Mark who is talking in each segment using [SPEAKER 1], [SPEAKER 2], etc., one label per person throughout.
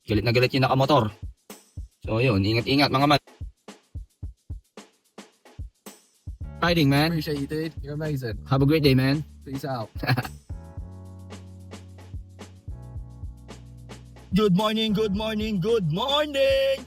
[SPEAKER 1] Galit na galit yung nakamotor. So yun, ingat-ingat mga man. Riding, man.
[SPEAKER 2] Appreciate you, dude. You're amazing.
[SPEAKER 1] Have a great day, man.
[SPEAKER 2] Peace out.
[SPEAKER 1] Good morning, good morning, good morning!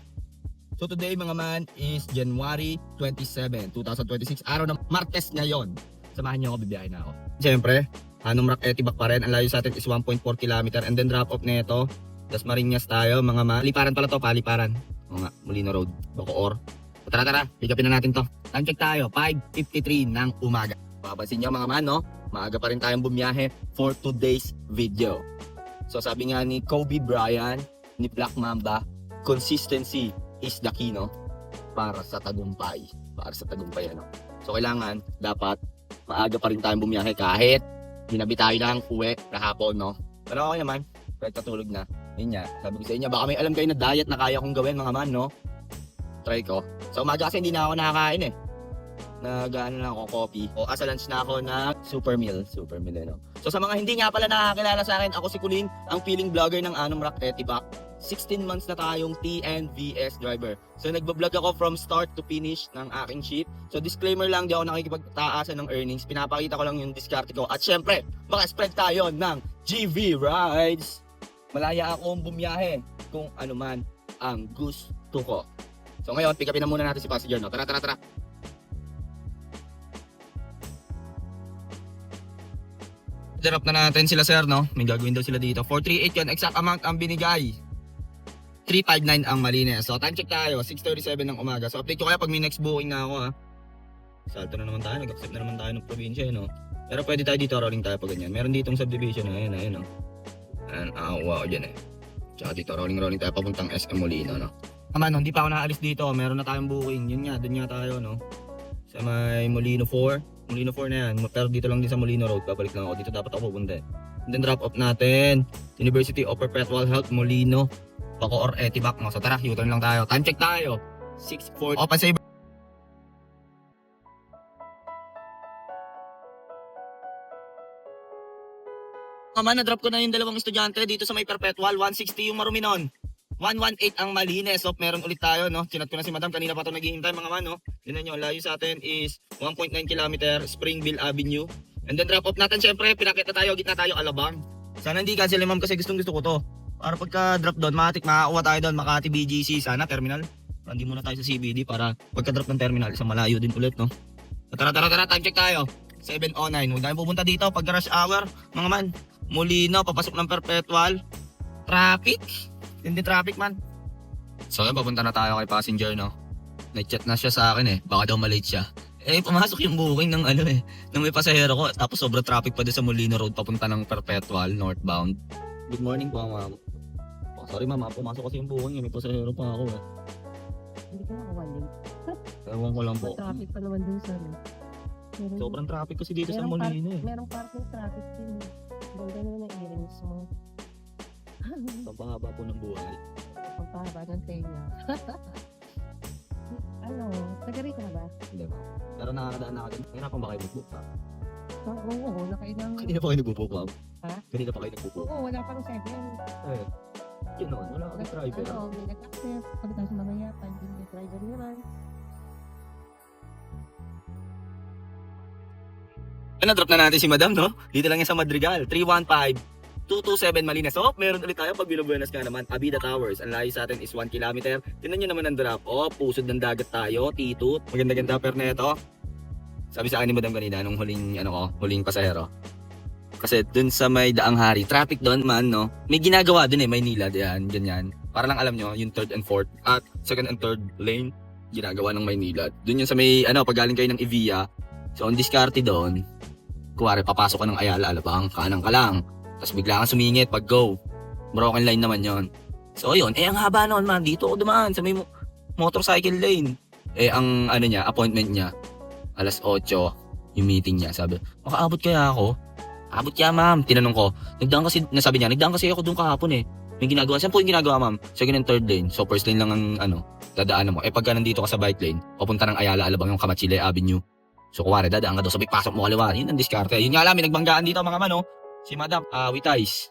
[SPEAKER 1] So today mga man is January 27, 2026. Araw ng Martes ngayon. Samahan niyo ako, bibiyahe na ako. Siyempre, Anong Etibac pa rin. Ang layo sa atin is 1.4 km. And then drop off na ito. Das Marinas tayo mga man. Liparan pala to, paliparan. O nga, Molino Road, Bacoor. Tara, pick upin na natin to. Time check tayo, 5:53 ng umaga. Papansin nyo mga man, no? Maaga pa rin tayong bumiyahe for today's video. So sabi nga ni Kobe Bryant, ni Black Mamba, consistency is the key, no? Para sa tagumpay. Ano? So kailangan, dapat, maaga pa rin tayong bumiyahe kahit hinabi tayo lang uwi kahapon, no? Pero okay naman, kahit katulog na. Yun nga, sabi ko sa inyo, baka may alam kayo na diet na kaya kong gawin mga man, no? Try ko. Sa umaga kasi hindi na ako nakakain eh. Nag-ano lang ako, coffee. O asa lunch na ako na super meal, no? So sa mga hindi nga pala nakakilala sa akin, ako si Kulin, ang feeling vlogger ng Anong Etibac. 16 months na tayong TNVS driver. So nagbablog ako from start to finish ng aking shift. So disclaimer lang, di ako nakikipagtaasan ng earnings. Pinapakita ko lang yung diskarte ko. At syempre, maka-spread tayo ng GV Rides. Malaya akong bumiyahe kung ano man ang gusto ko. So ngayon, pick upin na muna natin si passenger, no? Tara. Drop na natin sila, sir, no? May gagawin daw sila dito. 438 yun, exact amount ang binigay. 359 ang malinis. So time check tayo, 6:37 ng umaga. So update ko kaya pag may next booking na ako, ha. Salto na naman tayo, nag-accept na naman tayo ng probinsya, no? Pero pwede tayo dito, rolling tayo pag ganyan. Meron ditong subdivision, ayun, no? Ayan, wow, dyan eh. Tsaka dito, rolling tayo papuntang SM Molino, no? No, hindi pa ako nakaalis dito. Meron na tayong booking. Yun nga, dun nga tayo, no? Sa may Molino 4. Molino 4 na yan. Pero dito lang din sa Molino Road. Babalik lang ako. Dito dapat ako pupunta eh. And then drop off natin. University of Perpetual Health, Molino, Bacoor, Etibac. So tara, U-turn lang tayo. Time check tayo. 6:40. Open saver. Na-drop ko na yung dalawang estudyante dito sa may Perpetual. 160 yung marumi nun. 118 ang malinis. So, meron ulit tayo, no? Chinat ko na si madam. Kanina pa ito naghihintay, mga man, no? Yun nyo, layo sa atin is 1.9 km, Springville Avenue. And then drop off natin, syempre, pinakita tayo, gitna tayo, Alabang. Sana hindi cancel, ma'am, kasi gusto ko to. Para pagka drop doon, makakuha tayo doon, Makati BGC, sana, terminal. Hindi muna tayo sa CBD para pagka drop ng terminal, isang malayo din ulit, no? Tara, time check tayo. 7:09. Huwag tayong pupunta dito pag rush hour, mga man. Molino, papasok ng Perpetual. Traffic. Hindi traffic, man. So yun, papunta na tayo kay passenger, no? Nag-chat na siya sa akin eh. Baka daw malate siya. Eh, pumasok yung booking ng ng may pasahero ko. Tapos sobra traffic pa din sa Molino Road papunta ng Perpetual, northbound. Good morning po, ma'am. Oh, sorry, ma'am. Pumasok kasi yung booking. May pasahero pa ako eh.
[SPEAKER 3] Hindi ka nakawalin.
[SPEAKER 1] Ewan ko lang po.
[SPEAKER 3] Traffic pa naman dun sa
[SPEAKER 1] Sobrang traffic kasi dito sa Molino eh.
[SPEAKER 3] Merong parking traffic din. Ganda naman ang earrings mo.
[SPEAKER 1] Pampahaba po ng buhay.
[SPEAKER 3] Pagpahaba ng tenga. Taga rito na ba?
[SPEAKER 1] Hindi ba? Pero nakakadaan na ako din. Hirapan ba kayo nag-book pa?
[SPEAKER 3] Oo, nakailang.
[SPEAKER 1] Kanina pa kayo nag-book, ma'am?
[SPEAKER 3] Ha?
[SPEAKER 1] Kanina pa kayo nag-book?
[SPEAKER 3] Oo, wala pang 7.
[SPEAKER 1] Eh, yun noon. Wala akong driver.
[SPEAKER 3] May nag-access. Pagkatapos mamaya, panding yung driver naman.
[SPEAKER 1] Na-drop na natin si madam, no? Dito lang yan sa Madrigal. 315-227 Malinas. So, meron ulit tayo pag Bilobuenas ka naman. Abida Towers. Ang layo sa atin is 1 km. Tingnan nyo naman ang drop. Pusod ng dagat tayo. Titut. Maganda-ganda per neto. Sabi sa akin ni madam kanina, nung huling pasahero. Kasi dun sa may Daang Hari, traffic doon man, no? May ginagawa dun eh, Maynila, yan, ganyan. Para lang alam nyo, yung 3rd and 4th, at 2nd and 3rd lane, ginagawa ng Maynila. Dun yun sa may, pag galing kayo ng Evia. So, ang diskarte doon, kuwari, papasok ka ng Ayala, Alabang, kanang ka lang. Tapos bigla kang sumingit pag go. Broken line naman yon. So, yun. Ang haba noon, man. Dito ako dumaan sa may motorcycle lane. Ang appointment niya, alas 8, yung meeting niya. Sabi, makaabot kaya ako? Abot kaya, ma'am. Tinanong ko. Nasabi niya, nagdaan kasi ako doon kahapon eh. May ginagawa. Saan po yung ginagawa, ma'am? Second and 3rd lane. So, first lane lang ang, dadaanan mo. Pagka nandito ka sa bike lane, papunta ng Ayala, Alabang, yung Kamachile Avenue. So, kuwari, dadaan ka doon. Sabi, pasok mo kaliwa. Yun ang diskarte. Yun nga lang, may nagbanggaan dito, mga man, Si Madam, Witice.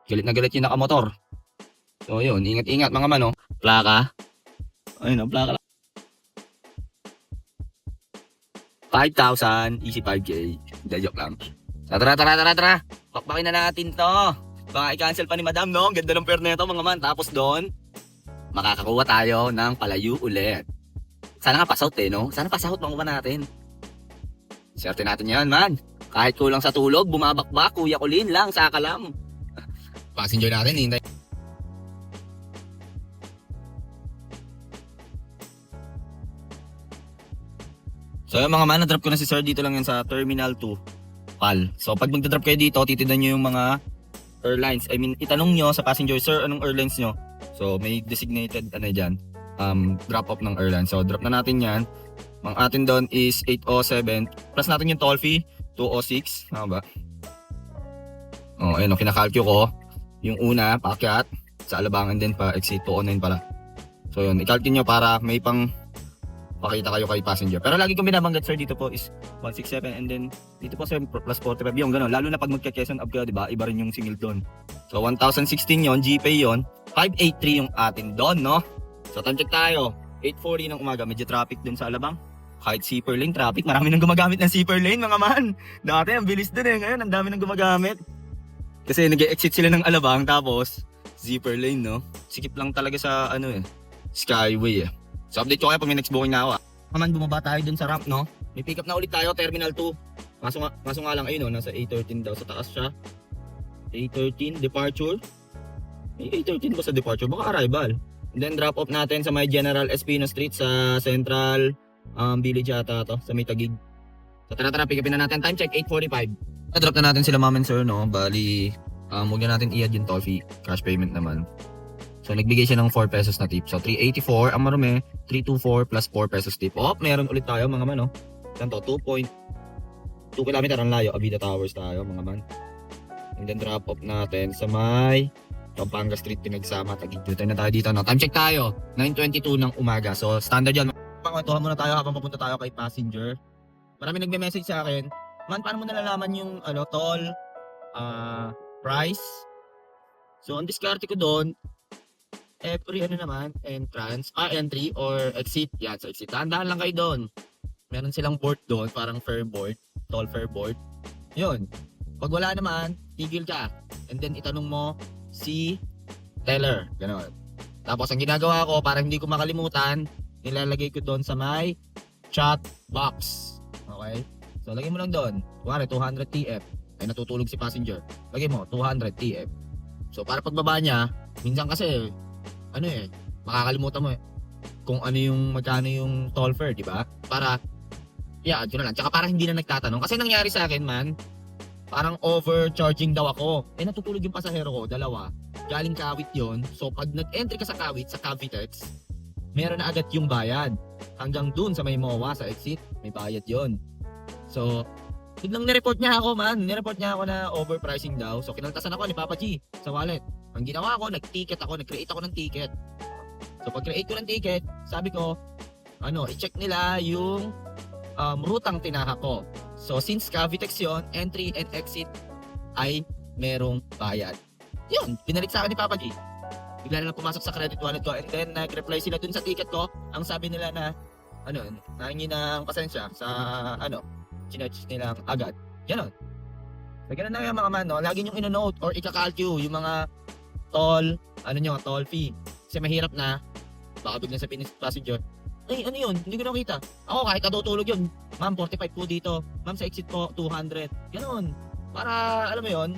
[SPEAKER 1] Galit na galit yung nakamotor. So yun, ingat-ingat mga man, oh. Plaka. Ayun, oh, plaka lang. 5,000, easy 5K. Hindi, joke lang. So, tara. Pakpakin na natin to. Baka i-cancel pa ni Madam, no? Ang ganda ng pair na ito, mga man. Tapos doon, makakakuha tayo ng palayu ulit. Sana nga pasout no? Sana pasout makuha natin. Swerte natin yan, man. Kahit kulang sa tulog, bumabakbak, Kuya Kulin lang, saka lang. Passenger natin, hintay. So yung mga man, na-drop ko na si Sir dito lang yan sa Terminal 2, PAL. So pag magdadrop kayo dito, titignan nyo yung mga airlines. I mean, itanong nyo sa passenger, Sir, anong airlines nyo? So may designated, dyan, drop off ng airline. So drop na natin yan. Ang atin doon is 807. Plus natin yung toll fee, 206. Tama ba? Oh, ayun, kinakalkyo ko. Yung una, paakyat. Sa Alabangan din pa, exit 209 pala. So yun, ikalkyo nyo para may pang pakita kayo kay passenger. Pero lagi kong binabanggit, sir, dito po is 167 and then dito po, sir, plus 45 yung gano'n. Lalo na pag magka-Quezon Up ka, di ba? Iba rin yung singil doon. So 1,016 yon, GPay yon, 583 yung atin doon, no? So time check tayo. 8:40 ng umaga, medyo traffic doon sa Alabang. Kahit zipper lane traffic, marami nang gumagamit ng zipper lane, mga man. Dati ang bilis din ngayon ang dami nang gumagamit. Kasi nag-exit sila ng Alabang tapos zipper lane, no? Sikip lang talaga sa Skyway. So update ko kayo pag may next booking na ako. Naman bumaba tayo dun sa ramp, no? May pick up na ulit tayo, Terminal 2. Kaso nga lang, ayun, no? Nasa A13 daw, sa taas siya. A13, departure. A13 ba sa departure? Baka arrival. And then drop off natin sa may General Espino Street sa Central Village yata to, sa may Taguig. So tara, pick upin na natin. Time check, 8:45. Na-drop na natin sila, ma'am and sir, no? Bali, huwag na natin i-add yung toll fee. Cash payment naman. So, nagbigay siya ng 4 pesos na tip. So, 384. Ang marumi, 324 plus 4 pesos tip. Oh, meron ulit tayo, mga man, no? Saan to? 2.2 kilometer ang layo. Avida Towers tayo, mga man. And then, drop off natin sa may Pampanga Street, Pinagsama, Taguig. Dito na tayo dito, no? Time check tayo. 9:22 ng umaga. So, standard yan. Pangkwentuhan muna tayo habang papunta tayo kay passenger. Marami nagme-message sa akin. Man, paano mo nalalaman yung, toll, price? So, ang diskarte ko doon, every entry or exit. Yan, so exit. Dahan-dahan lang kayo doon. Meron silang board doon, parang fare board, toll fare board. Yun. Pag wala naman, tigil ka. And then itanong mo si teller. Ganon. Tapos ang ginagawa ko, para hindi ko makalimutan, nilalagay ko doon sa may chat box. Okay? So lagay mo lang doon. Kuwari, 200 TF. Ay natutulog si passenger. Lagay mo, 200 TF. So para pagbaba niya, minsan kasi, makakalimutan mo kung magkano yung toll fare, di ba? Para, yun na lang. Tsaka para hindi na nagtatanong. Kasi nangyari sa akin, man, parang overcharging daw ako. Natutulog yung pasahero ko, dalawa. Galing Kawit yon. So, pag nag-entry ka sa Kawit, sa Cavitex, meron na agad yung bayad. Hanggang dun sa may MOA, sa exit, may bayad yon. So, biglang nireport niya ako, man. Nireport niya ako na overpricing daw. So, kinaltasan ako ni Papa G sa wallet. Ang ginawa ko, nag-create ako ng ticket. So, pag-create ko ng ticket, sabi ko, i-check nila yung rutang tinahak ko. So, since Cavitex yon, entry and exit ay merong bayad. Yun, pinalik sa akin ni Papa G. Bigla na lang pumasok sa credit wallet ko and then nag-reply sila dun sa ticket ko. Ang sabi nila na, nahingi ng pasensya sa, chinarge nila agad. Ganon. So, ganun na yung mga man, no? Lagi nyo ino-note or ika-calcu yung mga toll fee. Kasi mahirap na, baka biglang sabihin ng passenger, ay, yun? Hindi ko nakita. Ako, kahit natutulog yun. Ma'am, 45 po dito. Ma'am, sa exit po, 200. Ganon. Para, alam mo yun,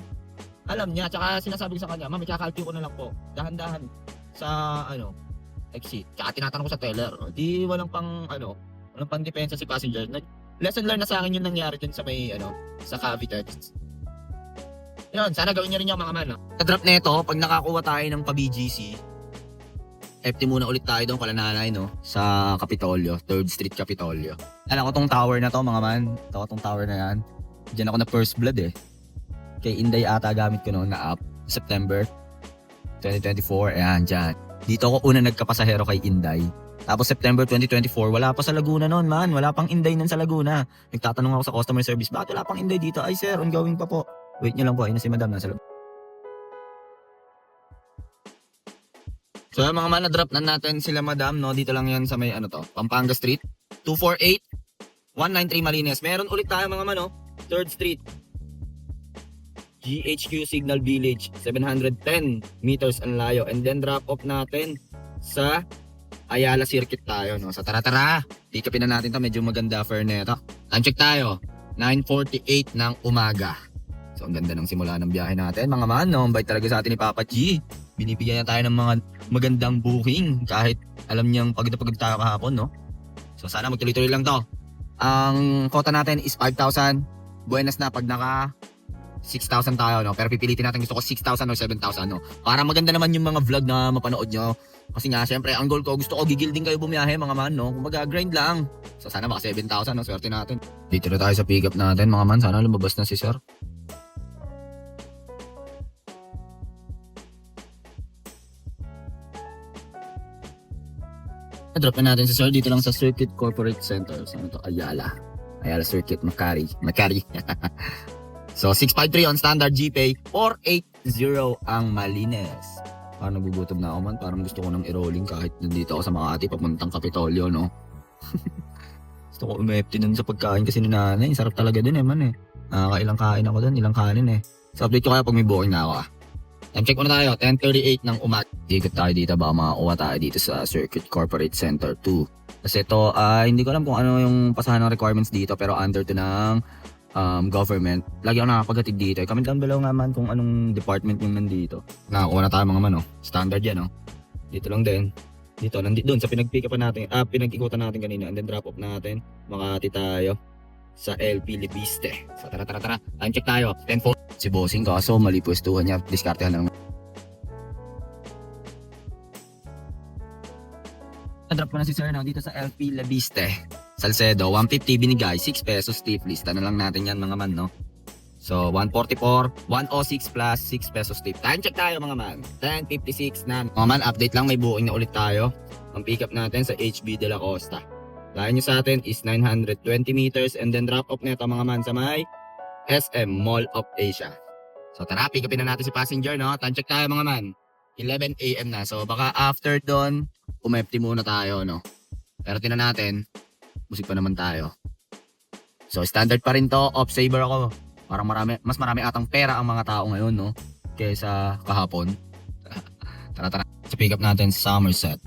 [SPEAKER 1] alam niya. Tsaka sinasabi ko sa kanya, ma'am, ika-calcu ko na lang po. Dahan-dahan sa, exit. Tsaka tinatanong ko sa teller. Di walang pang depensa si passenger. Lesson learned na sa akin yung nangyari dun sa may, sa Cavitex. Yun, sana gawin nyo rin yung mga man, no? Sa drop na ito, pag nakakuha tayo ng pa-BGC, FT muna ulit tayo doon kala nanay, no? Sa Capitolio, 3rd Street Capitolio. Alam ko tong tower na to, mga man. Tong tower na yan. Diyan ako na first blood, Kay Inday ata gamit ko noon na app. September 2024, ayan, dyan. Dito ako una nagkapasahero kay Inday. Tapos September 2024, wala pa sa Laguna noon, man. Wala pang Inday nun sa Laguna. Nagtatanong ako sa customer service, bakit wala pang Inday dito? Ay, sir, ongoing pa po. Wait nyo lang po, ayun na si madam nasa loob. So yung mga man, na-drop na natin sila madam, no? Dito lang yan sa may ano to, Pampanga Street. 248, 193 Malines. Meron ulit tayo mga man, no? 3rd Street. GHQ Signal Village, 710 meters ang layo. And then drop off natin sa Ayala Circuit tayo, no? So tara-tara, tikapin na natin to, medyo maganda fare neto. Time check tayo, 9:48 ng umaga. So ang ganda ng simula ng biyahe natin mga man, no? Ang bait talaga sa atin ni Papa G. Binibigyan niya tayo ng mga magandang booking kahit alam niyang pagod na pagod tayo kahapon, no? So sana magtuloy-tuloy lang to. Ang quota natin is 5,000. Buenas na pag naka 6,000 tayo, no? Pero pipilitin natin gusto ko 6,000 o 7,000, no? Para maganda naman yung mga vlog na mapanood nyo. Kasi nga, syempre, ang goal ko, gusto ko gigilding kayo bumiyahe, mga man, no? Kung mag-grind lang. So, sana maka 7,000, no? Swerte natin. Dito na tayo sa pick up natin, mga man. Sana lumabas na si sir. Drop na natin si sir dito lang sa Circuit Corporate Center. So, ito, Ayala. Ayala Circuit, Makati. So, 653 on standard GPay, 480 ang Malines. Parang nagugutom na ako man, parang gusto ko nang i-rolling kahit nandito ako sa Makati papuntang Kapitolyo, no? Gusto ko umepti dun sa pagkain kasi ni nanay. Sarap talaga dun man eh. Nakakailang kain ako dun, ilang kanin eh. So, update ko kaya pag may booking na ako Time check muna tayo, 10:38 ng umaga. Ikot tayo dito, baka makakuha tayo dito sa Circuit Corporate Center 2. Kasi ito, hindi ko alam kung ano yung pasahan ng requirements dito, pero under to ng government. Lagi ako nakakapaghatid dito. Comment down below nga man kung anong department yung nandito. Nakakuha na tayo mga man, no? Standard yan, no? Dito lang din. Dito, nandito doon sa pinag-pick up natin, pinag-ikutan natin kanina, and then drop off natin. Makati tayo sa LP Libiste. So tara. Time check tayo. 10:4. Si bossing kaso mali pwestuhan niya. Diskartehan lang. Drop ko na si sir, no? Dito sa LP Libiste. Salcedo, 150 binigay, 6 pesos tip. Lista na lang natin yan mga man, no? So, 144, 106 plus 6 pesos tip. Time check tayo mga man. 10:56 na. Mga man, update lang, may booking na ulit tayo. Ang pick up natin sa HB De La Costa. Line nyo sa atin is 920 meters and then drop off nito mga man sa may SM Mall of Asia. So tara, pick upin na natin si passenger, no? Time check tayo mga man. 11 AM na. So baka after doon, umepti muna tayo, no? Pero tinan natin, musik pa naman tayo. So standard pa rin to, off saver ako. Parang mas marami atang pera ang mga tao ngayon, no? Kaysa kahapon. Tara. Sa pick up natin sa Somerset.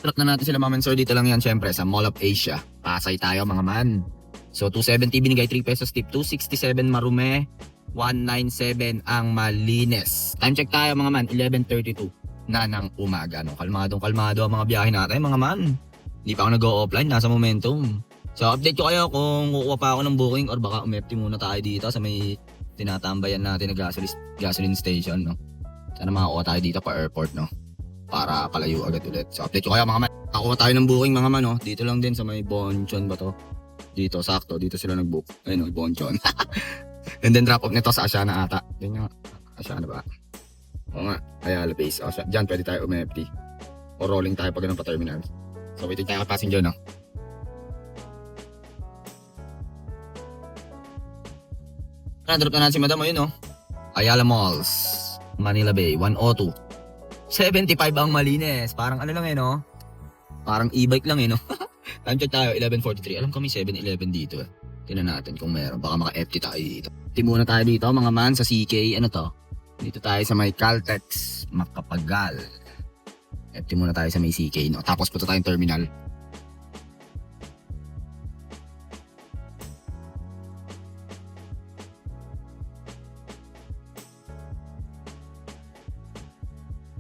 [SPEAKER 1] Drop na natin sila mga man, sir. Dito lang yan, syempre, sa Mall of Asia. Pasay tayo mga man. So 270 binigay, 3 pesos tip. 267 Marume, 197 ang Malines. Time check tayo mga man, 11:32 na ng umaga, no? Kalmado ang mga biyahe natin mga man. Hindi pa ako nag-o-offline, nasa momentum. So update ko kayo kung kukuha pa ako ng booking or baka umepti muna tayo dito sa may tinatambayan natin na gasoline station, no? Sana makakuha tayo dito pa airport, no? Para palayo agad ulit. So update ko kayo mga man. Nakuha tayo ng booking mga man, no? Dito lang din sa may Bonchon ba to? Dito, sakto. Dito sila nag-book. Ayun, no, Bonchon. And then drop off nito sa Asiana ata. Yun nga. Asiana ba? Oo nga. Ayala base. Diyan pwede tayo umepti. O rolling tayo pag ganun pa terminal. So waiting tayo ka passenger, no? Drop na natin si madam. Ayun, no? Ayala Malls. Manila Bay. 102. 75 ang Malines. Parang ano lang no? Parang e-bike lang no? Time check tayo, 11:43. Alam ko may 7-Eleven dito Tingnan natin kung meron. Baka maka-FT tayo dito. Muna tayo dito mga man sa CK. Ano to? Dito tayo sa may Caltex Makapagal. FT muna tayo sa may CK, no? Tapos punta tayong terminal.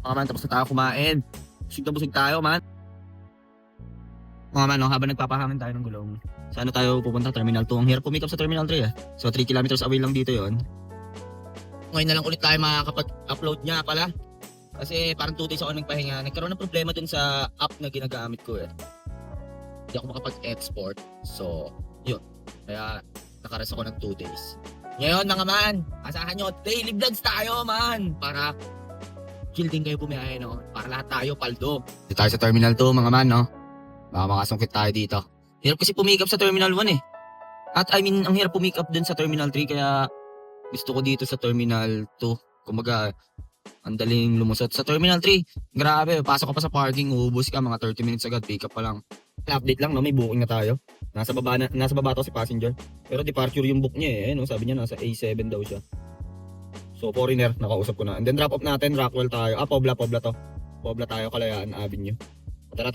[SPEAKER 1] Mga man, tapos na tayo kumain. Busog tayo, man. Mga man, no, habang nagpapahangin tayo ng gulong. Sa ano tayo pupunta? Terminal 2. Ang hirap pumikap sa Terminal 3 So 3 kilometers away lang dito yon. Ngayon na lang ulit tayo makakapag-upload niya pala. Kasi parang 2 days ako nagpahinga. Nagkaroon ng problema dun sa app na ginagamit ko Hindi ako makapag-export. So, yun. Kaya nakaras ako ng 2 days. Ngayon mga man, asahan nyo, daily vlogs tayo man. Para chill din kayo bumiyahe, no? Para lahat tayo paldo. Dito tayo sa Terminal 2 mga man, no? Baka makasungkit tayo dito. Hirap kasi pumikap sa Terminal 1 At I mean, ang hirap pumikap dun sa Terminal 3 kaya gusto ko dito sa Terminal 2. Kumbaga, Ang daling lumusot. Sa Terminal 3, grabe, pasok ka pa sa parking, uubos ka, mga 30 minutes agad, pick up pa lang. Update lang, no? May booking na tayo. Nasa baba to si passenger. Pero departure yung book niya eh. No? Sabi niya nasa A7 daw siya. So, foreigner, nakausap ko na. And then drop off natin, Rockwell tayo. Pobla to. Pobla tayo, Kalayaan Avenue. Tara.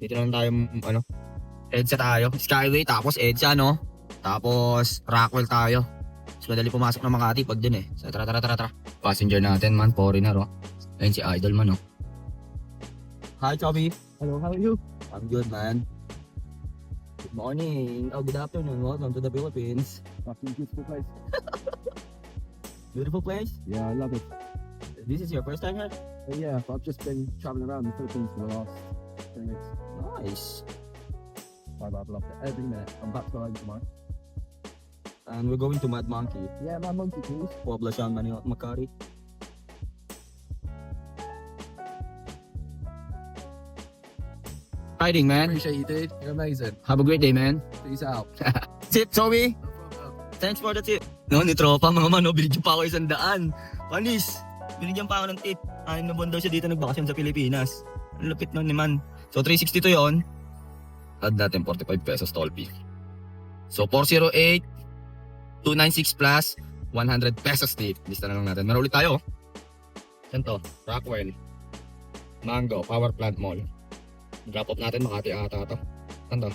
[SPEAKER 1] Dito na lang tayo, EDSA tayo. Skyway, tapos EDSA, no? Tapos, Rockwell tayo. Mas madali pumasok ng Makati pag dun eh. So, tara. Passenger natin, man, foreigner, oh. Ayun si Idol, man, oh. Hi, Chubby.
[SPEAKER 3] Hello, how are you?
[SPEAKER 1] I'm good, man. Good morning. Oh, good afternoon. Welcome to the Philippines.
[SPEAKER 2] Fucking beautiful place.
[SPEAKER 1] Beautiful place.
[SPEAKER 2] Yeah, I love it.
[SPEAKER 1] This is your first time here?
[SPEAKER 2] Yeah, but I've just been traveling around the Philippines for the last 3 weeks.
[SPEAKER 1] Nice.
[SPEAKER 2] I've loved it every minute. I'm back to home tomorrow.
[SPEAKER 1] And we're going to Mad Monkey.
[SPEAKER 2] Yeah, my monkey tools.
[SPEAKER 1] Poblacion, Manila, Makati. Exciting, man.
[SPEAKER 2] Appreciate you, dude. You're amazing.
[SPEAKER 1] Have a great day, man.
[SPEAKER 2] Peace out.
[SPEAKER 1] Tip, Zoe. Thanks for the tip. No, ni tropa, mga man, binigyan pa ako 100. Panis. Binigyan pa ako ng tip. 6 na buwan daw siya dito nagbakasyon sa Pilipinas. Ang lupit nun ni man. So, 360 to yun. Add natin 45 pesos toll fee. So, 408, 296 plus 100 pesos tip. Lista na lang natin. Meron ulit tayo. Saan to? Rockwell. Mango, Power Plant Mall. Drop off natin, Makati ata to. Saan to?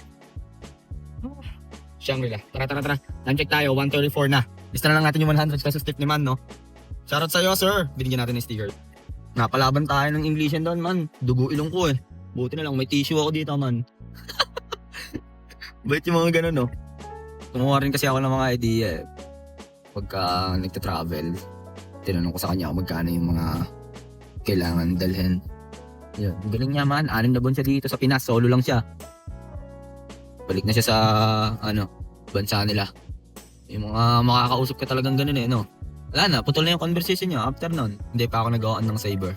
[SPEAKER 1] Shangri-La. Tara. Time check tayo, 134 na. Lista na lang natin yung 100 pesos tip ni man, no? Shoutout sa'yo, sir. Binigyan natin ng sticker. Napalaban tayo ng Englishan doon, man. Dugo ilong ko eh. Buti na lang, may tissue ako dito, man. Bait yung mga ganun, no? Kumuha rin kasi ako ng mga idea eh. Pagka nagta-travel, tinanong ko sa kanya kung magkano yung mga kailangan dalhin. Yun, galing niya man. 6 na buwan siya dito sa Pinas. Solo lang siya. Balik na siya sa, bansa nila. Yung mga makakausap ka talagang ganun eh, no? Wala na, putol na yung conversation niya after nun. Hindi pa ako nag-on ng Saber.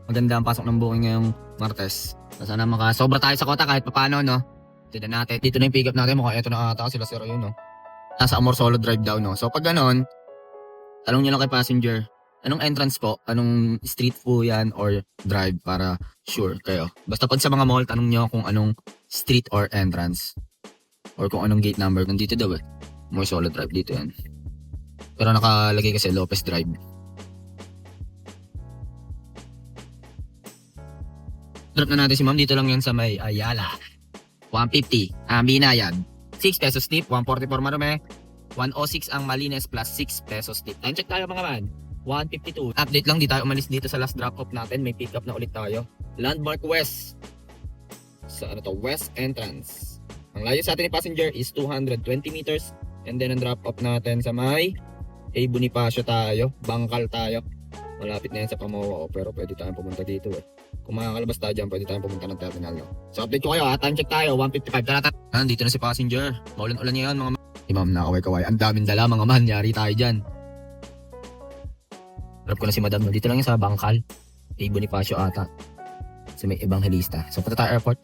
[SPEAKER 1] Maganda ang pasok ng booking ngayong Martes. Sana makasobra tayo sa kota kahit papano, no? Tignan natin. Dito na yung pick up natin. Mukhang eto na ata sila sir yun, no? Nasa Amor Solo Drive daw, no? So pag ganon, tanong nyo lang kay passenger, anong entrance po? Anong street po yan or drive para sure kayo? Basta pag sa mga mall, tanong nyo kung anong street or entrance. Or kung anong gate number. Kung dito daw eh. Amor Solo Drive, dito yan. Pero nakalagay kasi Lopez Drive. Drop na natin si ma'am. Dito lang yan sa may Ayala. 150. Binayad. 6 pesos tip. 144 Marome. 106 ang Malines plus 6 pesos tip. Time check tayo mga man. 152. Update lang. Di tayo umalis dito sa last drop off natin. May pick up na ulit tayo. Landmark West. Sa West entrance. Ang layo sa atin ni passenger is 220 meters. And then ang drop off natin sa may Bonifacio tayo. Bangkal tayo. Malapit na yan sa Pamoa. Pero pwede tayong pumunta dito eh. Kung makakalabas tayo dyan, pwede tayong pumunta ng terminal. No? So update ko kayo ha. Time check tayo. 155. Tara. Dito na si passenger. Maulan-ulan ngayon mga ma'am na kaway-kaway. Ang daming dala mga man. Yari tayo dyan. Drop ko na si madam. Dito lang yan sa Bangkal. Bonifacio ata. Sa may Evangelista. So punta tayo airport.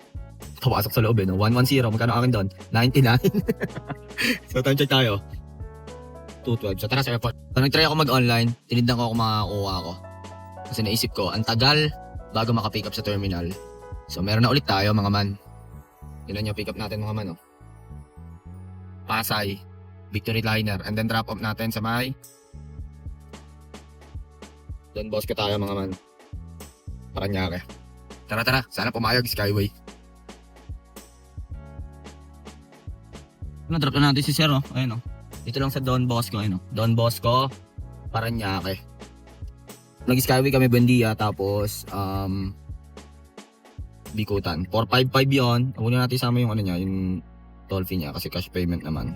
[SPEAKER 1] Papasok sa loob eh. No? 110. Magkano akin doon? 99. So time check tayo. 212. So tara sa airport. So nag-try ako mag-online. Tinignan ko kung makakuha ako. Kasi naisip ko, ang tagal bago makapick up sa terminal. So meron na ulit tayo mga man. Yun yung pick up natin mga man. Oh. Pasay. Victory Liner. And then drop off natin sa may Don Bosco tayo mga man. Paranaque. Tara. Sana pumayag Skyway. Drop na natin si Sir. Oh. Ayun oh. Dito lang sa Don Bosco. Ayun oh. Don Bosco. Paranaque. Nag-Skyway kami Buendia. Tapos Bikutan. 455 yun. Huwag natin isama yung yung toll fee niya kasi cash payment naman.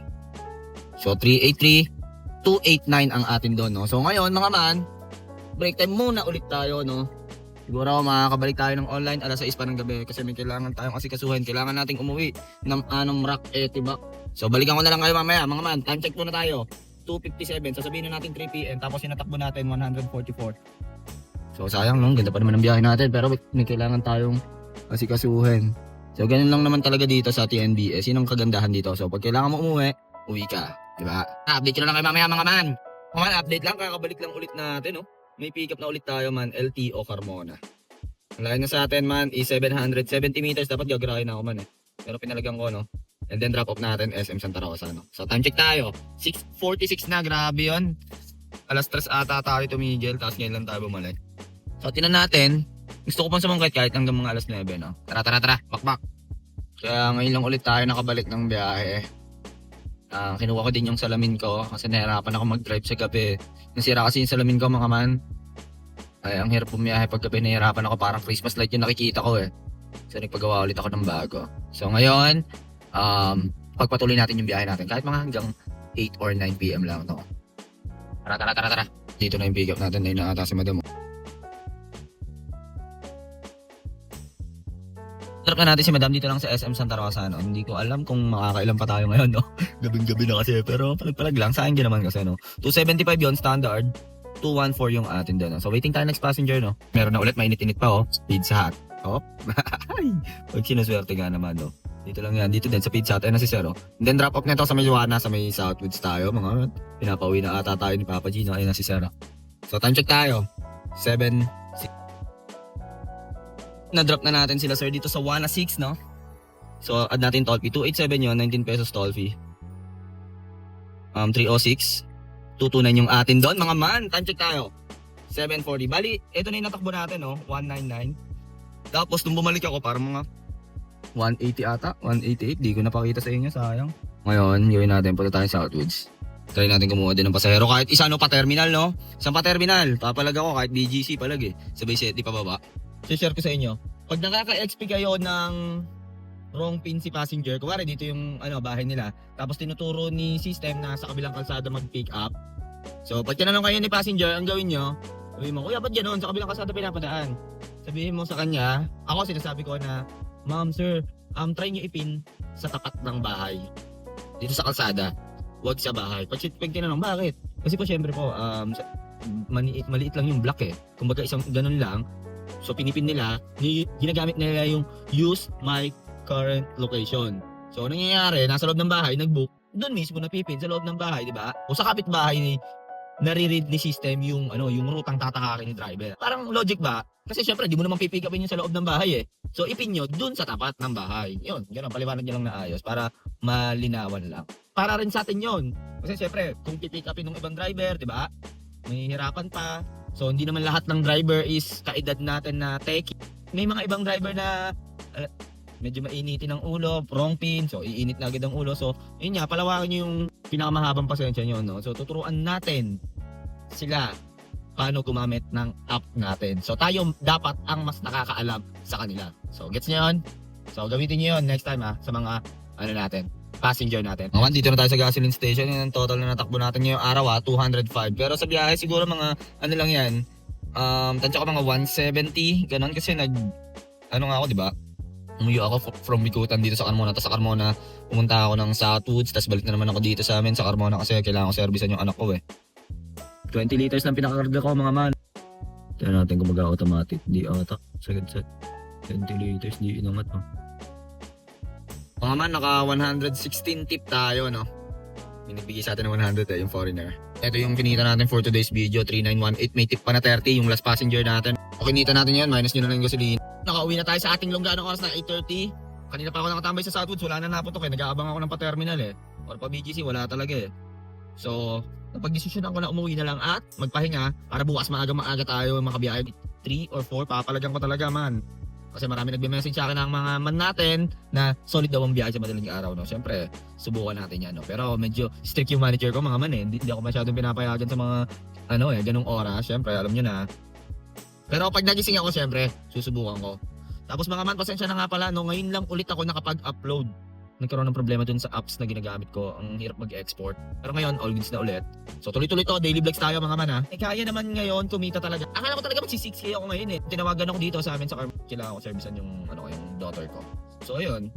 [SPEAKER 1] So 383, 289 ang atin doon, no. So ngayon mga man, break time muna ulit tayo, no. Siguro makakabalik tayo ng online alas 6 pa ng gabi kasi may kailangan tayong asikasuhin. Kailangan nating umuwi ng Rock Etiba. So balikan ko na lang kayo mamaya, mga man. Time check muna tayo. 2:57. Sasabihin na natin 3 PM tapos sinatakbo natin 144. So sayang, no. Ganda pa naman ang biyahe natin pero may kailangan tayong asikasuhin. So ganun lang naman talaga dito sa TNBS. Yun ang kagandahan dito. So pag kailangan mo umuwi, uwi ka. Diba? Update ko na lang kayo mamaya mga man. Update lang, kakabalik lang ulit natin, no? may pick up na ulit tayo man, LTO Carmona. Ang layo na sa atin man is 770 meters, dapat gagarahin ako man eh. Pero pinalagang ko no. And then drop off natin SM Santa Rosa no. So time check tayo. 6:46 na, grabe 'yon. Alas 3 ata tayo tumigil, tapos ngayon lang tayo bumalik. So tinan natin, gusto ko pang sumangkit kahit hanggang mga alas 9 no. Tara, bakbak. Kaya ngayon lang ulit tayo nakabalik ng biyahe. Kinuha ko din yung salamin ko kasi nahirapan ako mag-drive sa gabi. Nasira kasi yung salamin ko mga man. Ay, ang hirap bumiyahe pag gabi, nahirapan ako, parang Christmas light yung nakikita ko eh. So nagpagawa ulit ako ng bago. So ngayon, pagpatuloy natin yung biyahe natin kahit mga hanggang 8 or 9 PM lang to. Tara. Dito na yung pick up natin, ayun na ata si madam. Trap na natin si madam dito lang sa SM Santa Rosa no. Hindi ko alam kung makakailan pa tayo ngayon no. Gabing-gabi na kasi pero palag lang sa akin din naman kasi no. 275 yon standard. 214 yung atin doon. No? So waiting tayo next passenger no. Meron na ulit, mainit-init pa oh. Pizza Hut. Oh. Pag sinuswerte nga naman no. Dito lang yan. Dito din sa Pizza Hut. Ayun na si Sir oh. And then drop off nito sa Mayuana, sa may Southwoods tayo. Mga pinapauwi na ata tayo ni Papa Gino. Ayun na si Sir oh. So time check tayo. 7 na-drop na natin sila sir dito sa Wana 6 no. So add natin toll fee. 287 yun, 19 pesos toll fee. 306. 229 yung atin doon mga man. Time check tayo. 740. Bali, ito na yung natakbo natin no. 199. Tapos nung bumalik ako parang mga 180 ata. 188. Di ko napakita sa inyo. Sayang. Ngayon, gawin natin. Punta tayo sa Southwoods. Try natin kumuha din ng pasahero. Kahit isa no pa terminal no. Isang pa terminal. Papalag ako kahit BGC palag eh. Sabay di pa baba. Share ko sa inyo. Pag nakaka-XP kayo ng wrong pin si passenger, kuwari dito yung bahay nila, tapos tinuturo ni system na sa kabilang kalsada mag-pick up. So pag tinanong kayo ni passenger, ang gawin nyo, sabihin mo, kuya ba't gano'n? Sa kabilang kalsada pinapadaan. Sabihin mo sa kanya, ako sinasabi ko na, ma'am sir, try nyo ipin sa tapat ng bahay. Dito sa kalsada. Huwag sa bahay. Pag tinanong, bakit? Kasi po syempre po, maliit lang yung block eh. Kumbaga isang ganun lang. So pinipin nila, ginagamit nila yung use my current location. So nangyayari, nasa loob ng bahay, nag-book, doon mismo napipin sa loob ng bahay, di ba? O sa kapitbahay, nare-read ni system yung rutang tatakakin ni driver. Parang logic ba? Kasi syempre, di mo naman pipick upin yung sa loob ng bahay eh. So ipin nyo doon sa tapat ng bahay. Yun, ganun, paliwanag nyo lang na ayos para malinawan lang. Para rin sa atin yun. Kasi syempre, kung pipick upin ng ibang driver, di ba? May hirapan pa. So hindi naman lahat ng driver is kaedad natin na techie. May mga ibang driver na medyo mainitin ng ulo, wrong pin, so iinit na agad ang ulo. So yun nga, palawakan nyo yung pinakamahabang pasensya nyo no. So tuturuan natin sila paano gumamit ng app natin. So tayo dapat ang mas nakakaalam sa kanila. So gets nyo yun? So gamitin nyo yun next time sa mga natin, passenger natin. Ngayon, dito na tayo sa gasoline station. Yan ang total na natakbo natin ngayong araw 205. Pero sa biyahe siguro mga lang yan. Tansya ko mga 170. Ganon kasi nga ako diba? Umuyo ako from Bikutan dito sa Carmona. Tapos sa Carmona, pumunta ako ng Southwoods. Tapos balik na naman ako dito sa amin sa Carmona kasi kailangan ko servisan yung anak ko eh. 20 liters lang pinakarga ko mga man. Tignan natin kung mag-automatic. Di ata. Sagad-sad. 20 liters. Di inangat no. Mga man, naka 116 tip tayo, no? Binibigay sa atin ng 100 yung foreigner. Ito yung kinita natin for today's video, 3918. May tip pa na 30, yung last passenger natin. O kinita natin yan, minus nyo na lang yung gasolina. Nakauwi na tayo sa ating longganong oras na 8:30. Kanina pa ako nakatambay sa Southwoods, wala na naputok eh. Nag-aabang ako ng pa-terminal eh. Or pa-BGC, wala talaga eh. So, napag-desisyonan ko na umuwi na lang at magpahinga para bukas maaga tayo makabiyahe. 3 or 4, papalagan ko talaga man. Kasi marami nagbe-message sa akin ng mga man natin na solid daw ang biyahe sa madaling araw, no? Siyempre, subukan natin yan, no? Pero medyo strict yung manager ko, mga man eh. Hindi ako masyadong pinapayagan sa mga, ganung oras. Siyempre, alam nyo na. Pero pag nagising ako, siyempre, susubukan ko. Tapos mga man, pasensya na nga pala, no? Ngayon lang ulit ako nakapag-upload. Nagkaroon ng problema dun sa apps na ginagamit ko. Ang hirap mag-export. Pero ngayon, all goods na ulit. So tuloy-tuloy to, daily vlogs tayo mga man ha. Kaya naman ngayon, kumita talaga. Akala ko talaga magsi-6K ako ngayon eh. Tinawagan ako dito sa amin sa car. Kailangan ko servicean yung daughter ko. So ayun,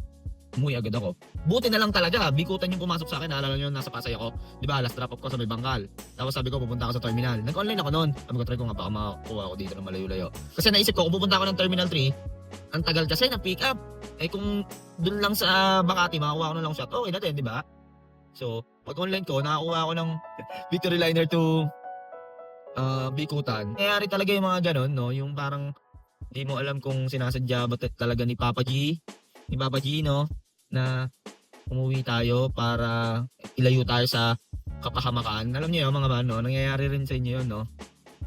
[SPEAKER 1] umuwi agad ako. Buti na lang talaga, Bikutan yung pumasok sa akin. Naalala nyo, nasa Pasay ako. Diba, last drop off ko sa may Bangkal. Tapos sabi ko, pupunta ako sa terminal. Nag-online ako noon. Sabi ko, try ko nga baka makakuha ako dito ng malayo-layo. Kasi naisip ko, kung pupunta ako ng Terminal 3, ang tagal kasi ng pick up. Eh kung dun lang sa Makati, makakuha ko na lang shot, okay natin, di ba? So, pag online ko, nakakuha ako ng Victory Liner to bikutan. Nangyayari talaga yung mga ganon, no? Yung parang hindi mo alam kung sinasadya ba talaga ni Papa G, no? Na umuwi tayo para ilayo tayo sa kapahamakan. Alam niyo yun mga man, no? Nangyayari rin sa inyo yun, no?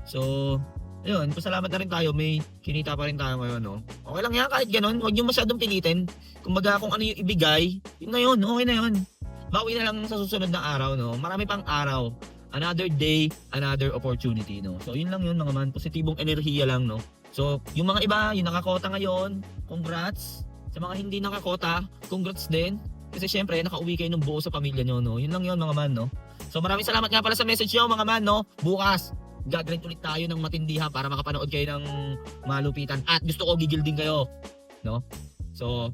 [SPEAKER 1] So, ayun, pasalamat na rin tayo. May kinita pa rin tayo ngayon, no? Okay lang yan kahit ganon. Huwag niyo masyadong pilitin. Kumbaga kung ano yung ibigay, yun na yun, okay na yun. Bawi na lang sa susunod na araw, no? Marami pang araw. Another day, another opportunity, no? So, yun lang yun mga man. Positibong enerhiya lang, no? So, yung mga iba, yung nakakota ngayon, congrats. Sa mga hindi nakakota, congrats din. Kasi syempre, nakauwi kayo ng buo sa pamilya nyo, no? Yun lang yun mga man, no? So, maraming salamat nga pala sa message nyo, mga man, no? Bukas, gagawin ulit tayo ng matindihan para makapanood kayo ng malupitan. At gusto ko gigil din kayo, no? So,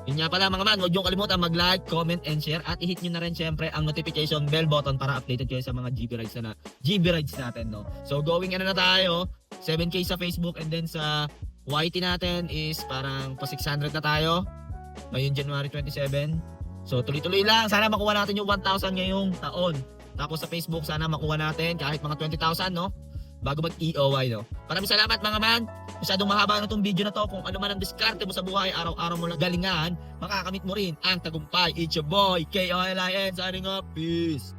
[SPEAKER 1] yun nga pala mga man, huwag nyo kalimutan mag-like, comment, and share. At i-hit nyo na rin syempre ang notification bell button para updated kayo sa mga GB rides natin, no? So, going na tayo. 7K sa Facebook and then sa YT natin is parang pa 600 na tayo. Ngayon January 27. So, tuloy-tuloy lang. Sana makuha natin yung 1,000 ngayong taon. Tapos sa Facebook, sana makuha natin kahit mga 20,000, no? Bago mag-EOY, no? Maraming salamat mga man. Masyadong mahaba na itong video na to. Kung ano man ang diskarte mo sa buhay, araw-araw mo lang galingan, makakamit mo rin ang tagumpay. It's your boy, KOLIN, signing off. Peace!